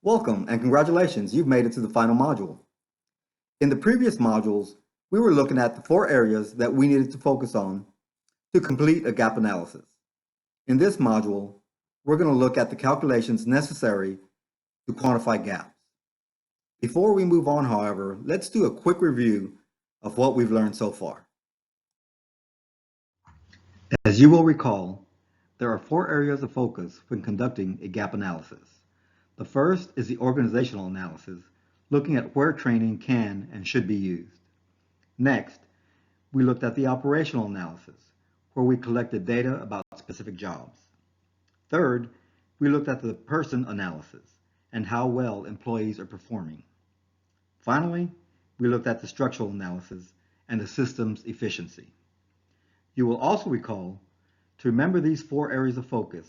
Welcome and congratulations, you've made it to the final module. In the previous modules, we were looking at the 4 areas that we needed to focus on to complete a gap analysis. In this module, we're going to look at the calculations necessary to quantify gaps. Before we move on, however, let's do a quick review of what we've learned so far. As you will recall, there are 4 areas of focus when conducting a gap analysis. The first is the organizational analysis, looking at where training can and should be used. Next, we looked at the operational analysis, where we collected data about specific jobs. Third, we looked at the person analysis and how well employees are performing. Finally, we looked at the structural analysis and the system's efficiency. You will also recall, to remember these 4 areas of focus,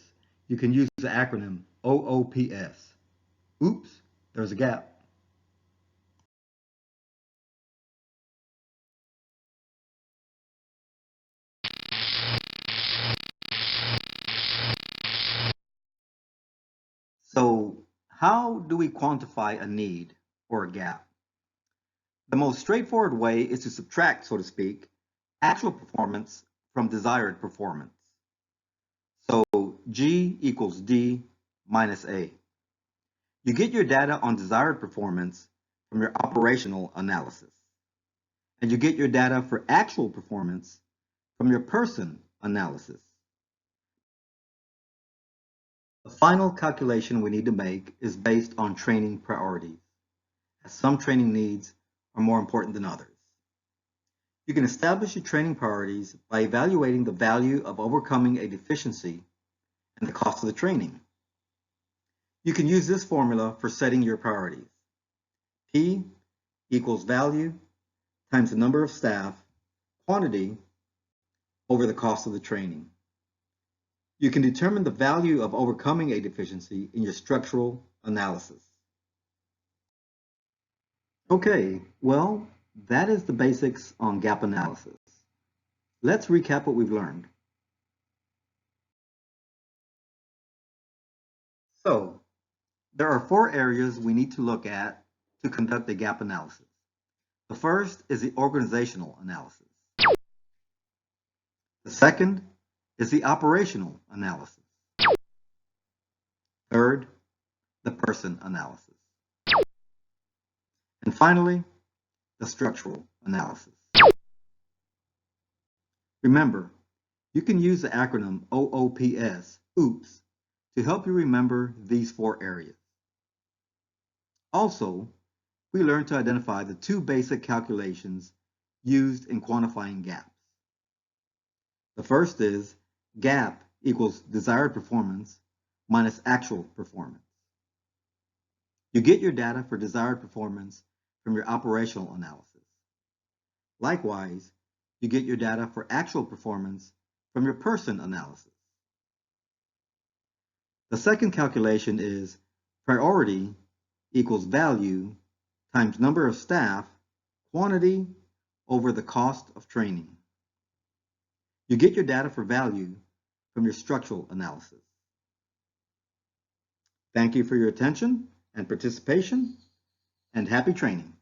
you can use the acronym OOPS. Oops, there's a gap. So, how do we quantify a need or a gap? The most straightforward way is to subtract, so to speak, actual performance from desired performance. So, G equals D minus A. You get your data on desired performance from your operational analysis. And you get your data for actual performance from your person analysis. The final calculation we need to make is based on training priorities, as some training needs are more important than others. You can establish your training priorities by evaluating the value of overcoming a deficiency and the cost of the training. You can use this formula for setting your priorities. P equals value times the number of staff, quantity, over the cost of the training. You can determine the value of overcoming a deficiency in your structural analysis. Okay, well, that is the basics on gap analysis. Let's recap what we've learned. So, there are 4 areas we need to look at to conduct a gap analysis. The first is the organizational analysis. The second is the operational analysis. Third, the person analysis. And finally, the structural analysis. Remember, you can use the acronym OOPS, OOPS, to help you remember these 4 areas. Also, we learned to identify the 2 basic calculations used in quantifying gaps. The first is gap equals desired performance minus actual performance. You get your data for desired performance from your operational analysis. Likewise, you get your data for actual performance from your person analysis. The second calculation is priority equals value times number of staff, quantity, over the cost of training. You get your data for value from your structural analysis. Thank you for your attention and participation, and happy training.